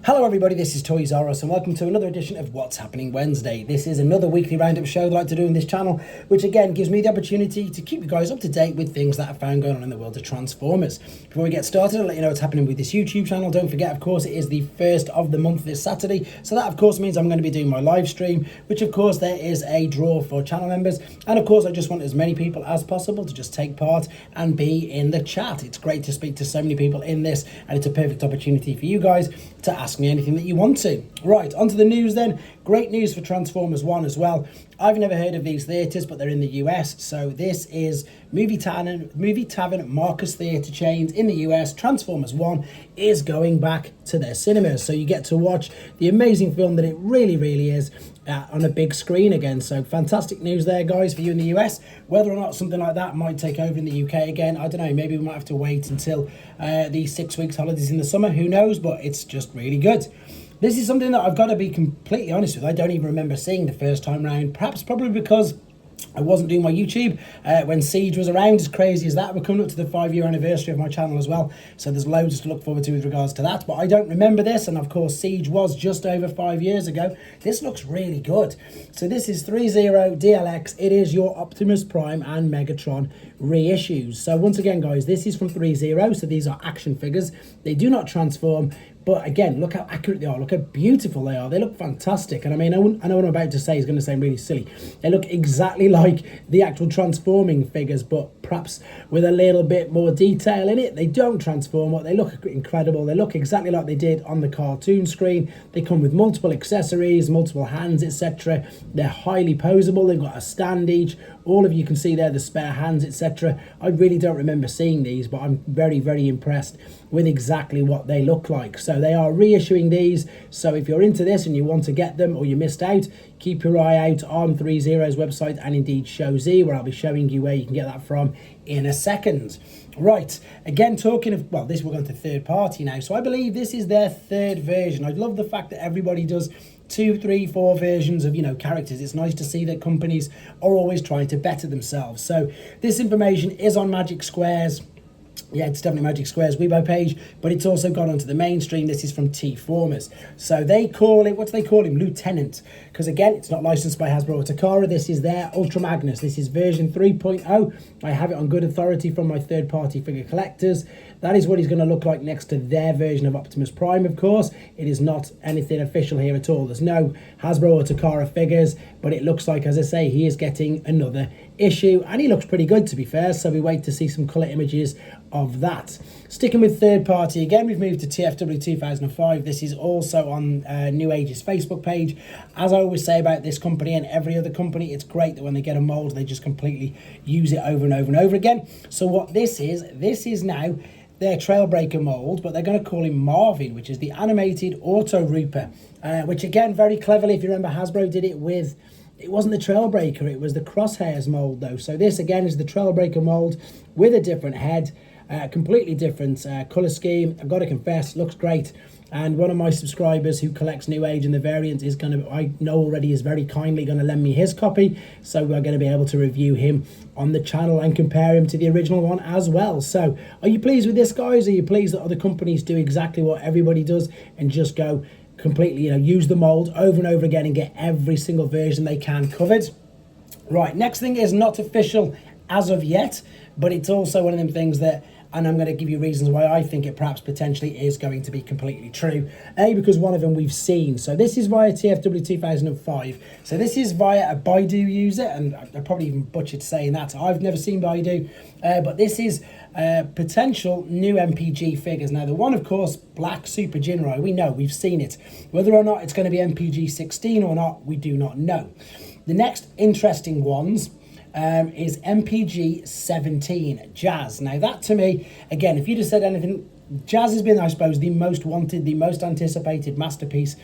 Hello everybody, this is Threezero and welcome to another edition of What's Happening Wednesday. This is another weekly roundup show that I like to do in this channel, which again gives me the opportunity to keep you guys up to date with things that I found going on in the world of Transformers. Before we get started, I'll let you know what's happening with this YouTube channel. Don't forget, of course, it is the first of the month this Saturday, so that of course means I'm going to be doing my live stream, which of course there is a draw for channel members, and of course I just want as many people as possible to just take part and be in the chat. It's great to speak to so many people in this, and it's a perfect opportunity for you guys to ask me anything that you want to. Right, onto the news then. Great news for Transformers 1 as well. I've never heard of these theatres, but they're in the US. So this is Movie Tavern Marcus Theatre chains in the US. Transformers 1 is going back to their cinemas. So you get to watch the amazing film that it really is on a big screen again. So fantastic news there, guys, for you in the US. Whether or not something like that might take over in the UK again, I don't know. Maybe we might have to wait until the 6 weeks holidays in the summer. Who knows? But it's just really good. This is something that I've got to be completely honest with. I don't even remember seeing the first time round. Probably because I wasn't doing my YouTube when Siege was around, as crazy as that. We're coming up to the 5-year anniversary of my channel as well, so there's loads to look forward to with regards to that. But I don't remember this, and of course Siege was just over 5 years ago. This looks really good. So this is Threezero DLX. It is your Optimus Prime and Megatron reissues. So once again, guys, this is from Threezero, so these are action figures. They do not transform. But again, look how accurate they are. Look how beautiful they are. They look fantastic. And I mean, I know what I'm about to say is going to sound really silly. They look exactly like the actual transforming figures, but perhaps with a little bit more detail in it. They don't transform, but they look incredible. They look exactly like they did on the cartoon screen. They come with multiple accessories, multiple hands, etc. They're highly posable. They've got a stand each. All of you can see there the spare hands, etc. I really don't remember seeing these, but I'm very impressed with exactly what they look like. So they are reissuing these. So if you're into this and you want to get them or you missed out, keep your eye out on Threezero's website and indeed Show Z, where I'll be showing you where you can get that from in a second. Right, again, talking of, well, this we're going to third party now. So I believe this is their third version. I love the fact that everybody does 2, 3, 4 versions of, characters. It's nice to see that companies are always trying to better themselves. So this information is on Magic Square's, yeah, it's definitely Magic Square's Weibo page, but it's also gone onto the mainstream. This is from T-Formers. So they call it, what do they call him? Lieutenant. Because again, it's not licensed by Hasbro or Takara. This is their Ultra Magnus. This is version 3.0. I have it on good authority from my third-party figure collectors. That is what he's going to look like next to their version of Optimus Prime, of course. It is not anything official here at all. There's no Hasbro or Takara figures, but it looks like, as I say, he is getting another issue, and he looks pretty good, to be fair, so we wait to see some colour images of that. Sticking with third party again, we've moved to TFW 2005. This is also on Newage's Facebook page. As I always say about this company and every other company, it's great that when they get a mould, they just completely use it over and over and over again. So what this is now their Trailbreaker mould, but they're going to call him Marvin, which is the animated Autorooper, which again, very cleverly, if you remember, Hasbro did it with, it wasn't the Trailbreaker, it was the Crosshairs mould though. So this again is the Trailbreaker mould with a different head, completely different colour scheme. I've got to confess, looks great. And one of my subscribers who collects New Age and the variants is going to, I know already, is very kindly going to lend me his copy. So we're going to be able to review him on the channel and compare him to the original one as well. So are you pleased with this, guys? Are you pleased that other companies do exactly what everybody does and just go completely, use the mould over and over again and get every single version they can covered? Right, next thing is not official as of yet, but it's also one of them things that, and I'm going to give you reasons why I think it perhaps potentially is going to be completely true. A, because one of them we've seen. So this is via TFW 2005. So this is via a Baidu user, and I probably even butchered saying that. I've never seen Baidu, but this is potential new MPG figures. Now the one, of course, Black Super Jinrai, we know, we've seen it. Whether or not it's going to be MPG 16 or not, we do not know. The next interesting ones is MPG 17, Jazz. Now that to me, again, if you'd have said anything, Jazz has been, I suppose, the most wanted, the most anticipated masterpiece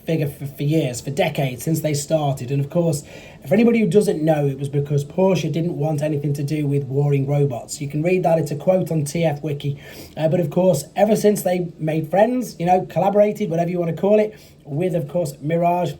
figure for years, for decades, since they started. And of course, for anybody who doesn't know, it was because Porsche didn't want anything to do with warring robots. You can read that, it's a quote on TF Wiki. But of course, ever since they made friends, collaborated, whatever you want to call it, with, of course, Mirage,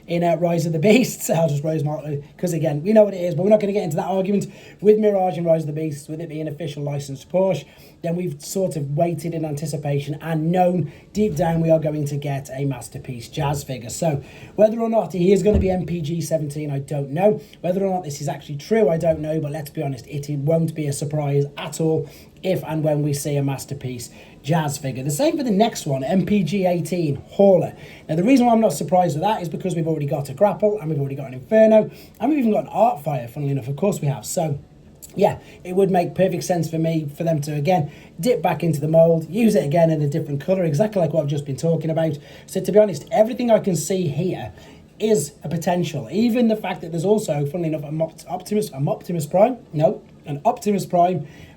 in Rise of the Beasts. I'll just Rose Mark, because again, we know what it is, but we're not going to get into that argument. With Mirage and Rise of the Beasts, with it being official licensed Porsche, then we've sort of waited in anticipation and known deep down we are going to get a Masterpiece Jazz figure. So whether or not he is going to be MPG 17, I don't know. Whether or not this is actually true, I don't know, but let's be honest, it won't be a surprise at all if and when we see a Masterpiece Jazz figure. The same for the next one, MPG 18 Hauler. Now the reason why I'm not surprised with that is because we've already got a Grapple, and we've already got an Inferno, and we've even got an Artfire, funnily enough. Of course we have. So yeah, it would make perfect sense for me for them to again dip back into the mould, use it again in a different colour, exactly like what I've just been talking about. So to be honest, everything I can see here is a potential. Even the fact that there's also, funnily enough, an Optimus Prime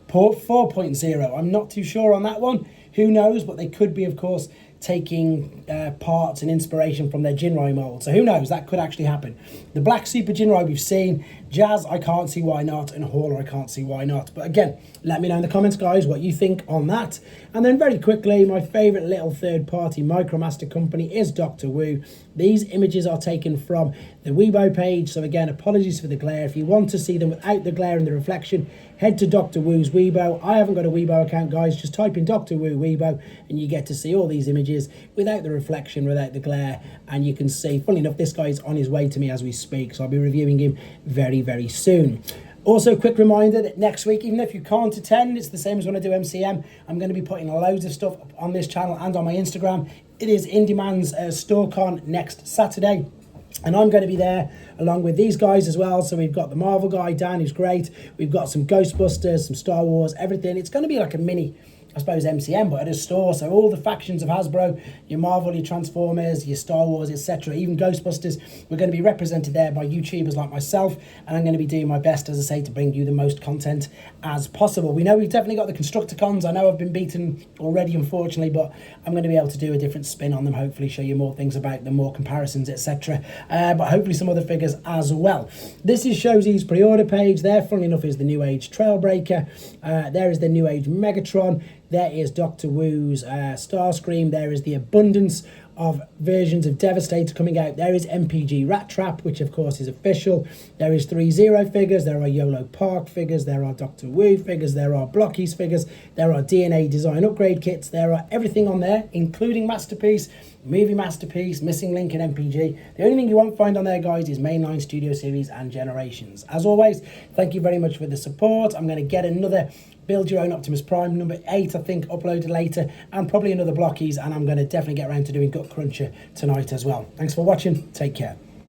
4.0. I'm not too sure on that one. Who knows? But they could be, of course, taking parts and inspiration from their Jinrai mold. So who knows? That could actually happen. The Black Super Jinrai we've seen. Jazz, I can't see why not. And Hauler, I can't see why not. But again, let me know in the comments, guys, what you think on that. And then very quickly, my favourite little third-party Micromaster company is Dr. Wu. These images are taken from the Weibo page. So again, apologies for the glare. If you want to see them without the glare and the reflection, head to Dr. Wu's Weibo. I haven't got a Weibo account, guys. Just type in Dr. Wu Weibo and you get to see all these images without the reflection, without the glare. And you can see, funnily enough, this guy is on his way to me as we speak. So I'll be reviewing him very, very soon. Also, quick reminder that next week, even if you can't attend, it's the same as when I do MCM. I'm going to be putting loads of stuff on this channel and on my Instagram. It is IndieMan's StoreCon next Saturday. And I'm going to be there along with these guys as well. So we've got the Marvel guy, Dan, who's great. We've got some Ghostbusters, some Star Wars, everything. It's going to be like a mini, I suppose, MCM, but at a store. So all the factions of Hasbro, your Marvel, your Transformers, your Star Wars, etc., even Ghostbusters, we're going to be represented there by YouTubers like myself. And I'm going to be doing my best, as I say, to bring you the most content as possible. We know we've definitely got the Constructicons. I know I've been beaten already, unfortunately, but I'm going to be able to do a different spin on them, hopefully show you more things about them, more comparisons, etc. But hopefully some other figures as well. This is Shosey's pre-order page. There, funnily enough, is the Newage Trailbreaker. There is the Newage Megatron. There is Dr. Wu's Starscream. There is the abundance of versions of Devastator coming out. There is MPG Rat Trap, which of course is official. There is Threezero figures. There are YOLO Park figures. There are Dr. Wu figures. There are Blockies figures. There are DNA design upgrade kits. There are everything on there, including Masterpiece, Movie Masterpiece, Missing Link, and MPG. The only thing you won't find on there, guys, is mainline Studio Series and Generations. As always, thank you very much for the support. I'm going to get another Build Your Own Optimus Prime number 8, I think, uploaded later, and probably another Blockies, and I'm going to definitely get around to doing Gut Cruncher tonight as well. Thanks for watching. Take care.